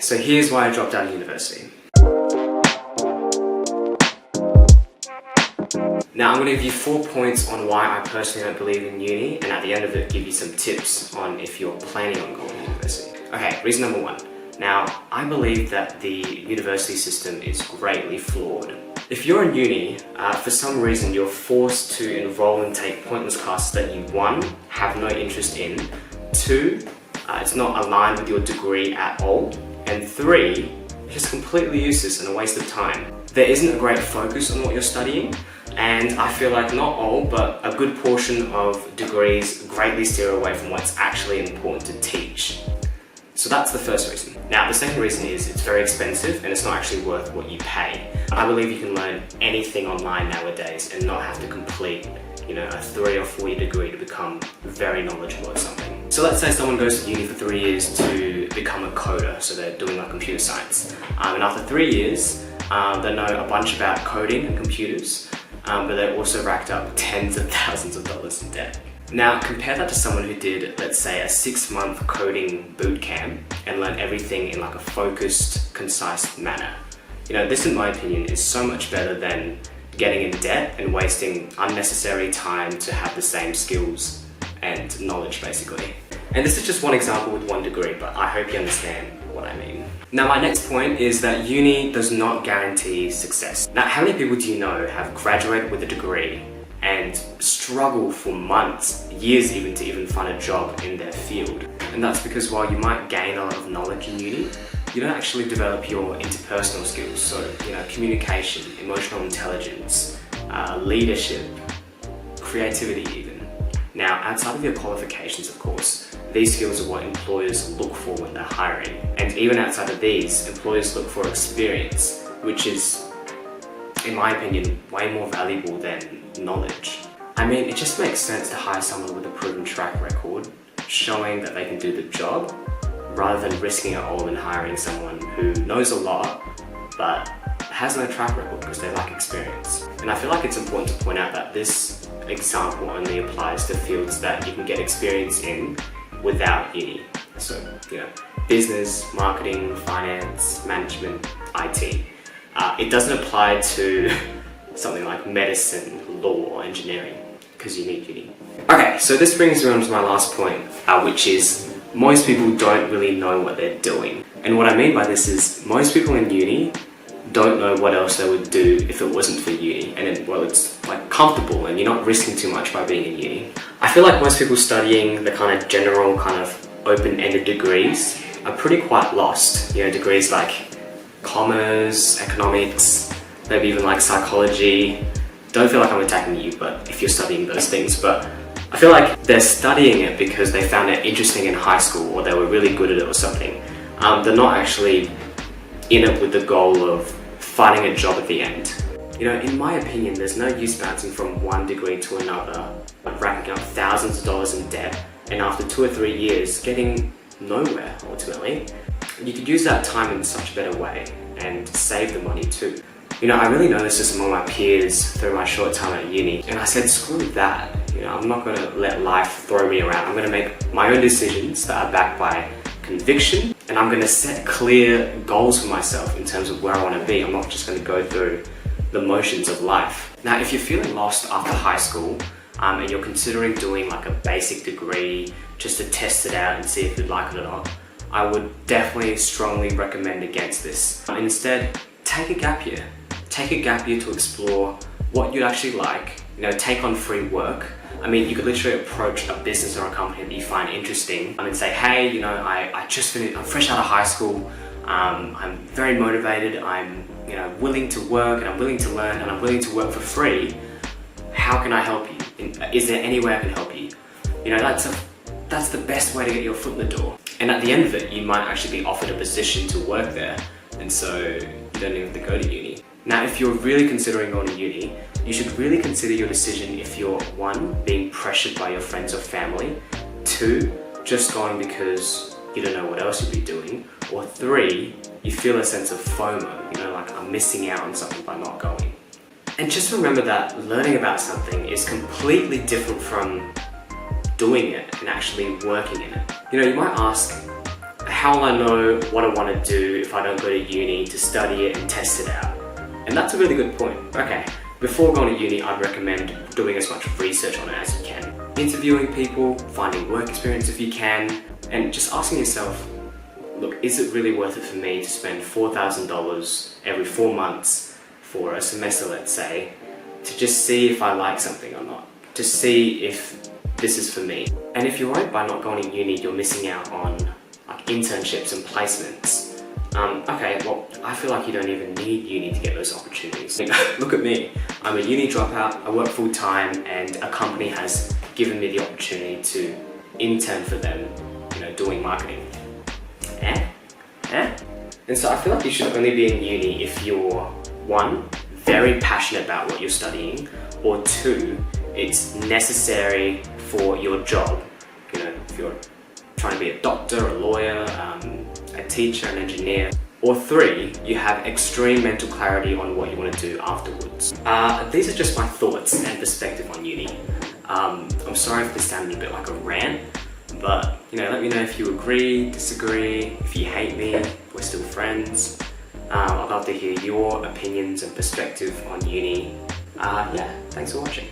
so here's why I dropped out of university. Now I'm going to give you 4 points on why I personally don't believe in uni, and at the end of it give you some tips on if you're planning on going to university. Okay, reason number 1. Now, I believe that the university system is greatly flawed. If you're in uni, for some reason you're forced to enroll and take pointless classes that you 1, have no interest in, 2, it's not aligned with your degree at all, and 3, it's just completely useless and a waste of time. There isn't a great focus on what you're studying, and I feel like not all, but a good portion of degrees greatly steer away from what's actually important to teach. So that's the first reason. Now, the second reason is it's very expensive and it's not actually worth what you pay. I believe you can learn anything online nowadays and not have to complete, a 3 or 4 year degree to become very knowledgeable at something. So let's say someone goes to uni for 3 years to become a coder, so they're doing like computer science. And after 3 years, they know a bunch about coding and computers, but they also racked up tens of thousands of dollars in debt. Now, compare that to someone who did, let's say, a 6-month coding bootcamp and learned everything in like a focused, concise manner. This, in my opinion, is so much better than getting in debt and wasting unnecessary time to have the same skills and knowledge, basically. And this is just one example with 1 degree, but I hope you understand what I mean. Now, my next point is that uni does not guarantee success. Now, how many people do you know have graduated with a degree and struggle for months, years even, to even find a job in their field? And that's because while you might gain a lot of knowledge in uni, you don't actually develop your interpersonal skills. So, communication, emotional intelligence, leadership, creativity even. Now, outside of your qualifications, of course, these skills are what employers look for when they're hiring. And even outside of these, employers look for experience, which is, in my opinion, way more valuable than knowledge. I mean, it just makes sense to hire someone with a proven track record, showing that they can do the job, rather than risking it all and hiring someone who knows a lot, but has no track record because they lack experience. And I feel like it's important to point out that this example only applies to fields that you can get experience in without uni. So, business, marketing, finance, management, IT. It doesn't apply to something like medicine, law, or engineering, because you need uni. Okay, so this brings me on to my last point, which is most people don't really know what they're doing. And what I mean by this is most people in uni don't know what else they would do if it wasn't for uni. And it's like comfortable and you're not risking too much by being in uni. I feel like most people studying the kind of general kind of open-ended degrees are pretty quite lost. Degrees like commerce, economics, maybe even like psychology. Don't feel like I'm attacking you, but if you're studying those things, but I feel like they're studying it because they found it interesting in high school or they were really good at it or something. They're not actually in it with the goal of finding a job at the end. In my opinion, there's no use bouncing from one degree to another, racking up thousands of dollars in debt, and after 2 or 3 years, getting nowhere ultimately. You could use that time in such a better way and save the money too. I really noticed this among my peers through my short time at uni, and I said, screw that. I'm not going to let life throw me around. I'm going to make my own decisions that are backed by conviction, and I'm going to set clear goals for myself in terms of where I want to be. I'm not just going to go through the motions of life. Now, if you're feeling lost after high school, and you're considering doing like a basic degree just to test it out and see if you'd like it or not, I would definitely strongly recommend against this. Instead, take a gap year. Take a gap year to explore what you'd actually like, take on free work. I mean, you could literally approach a business or a company that you find interesting and say, hey, I just finished, I'm fresh out of high school, I'm very motivated, I'm willing to work and I'm willing to learn and I'm willing to work for free. How can I help you? Is there any way I can help you? That's the best way to get your foot in the door. And at the end of it, you might actually be offered a position to work there, and so you don't even have to go to uni. Now, if you're really considering going to uni, you should really consider your decision if you're 1, being pressured by your friends or family, 2, just going because you don't know what else you'll be doing, or 3, you feel a sense of FOMO, like I'm missing out on something by not going. And just remember that learning about something is completely different from doing it and actually working in it. You might ask, how will I know what I want to do if I don't go to uni to study it and test it out? And that's a really good point. Okay, before going to uni, I'd recommend doing as much research on it as you can. Interviewing people, finding work experience if you can, and just asking yourself, look, is it really worth it for me to spend $4,000 every 4 months for a semester, let's say, to just see if I like something or not, to see if this is for me. And if you're worried by not going to uni, you're missing out on like internships and placements. Okay, well, I feel like you don't even need uni to get those opportunities. Look at me, I'm a uni dropout, I work full time, and a company has given me the opportunity to intern for them, you know, doing marketing. And so I feel like you should only be in uni if you're, one, very passionate about what you're studying, or two, it's necessary for your job. You know, if you're trying to be a doctor, a lawyer, a teacher, an engineer. Or three, you have extreme mental clarity on what you want to do afterwards. These are just my thoughts and perspective on uni. I'm sorry if this sounded a bit like a rant, but you know, let me know if you agree, disagree, if you hate me, we're still friends. I'd love to hear your opinions and perspective on uni. Yeah, thanks for watching.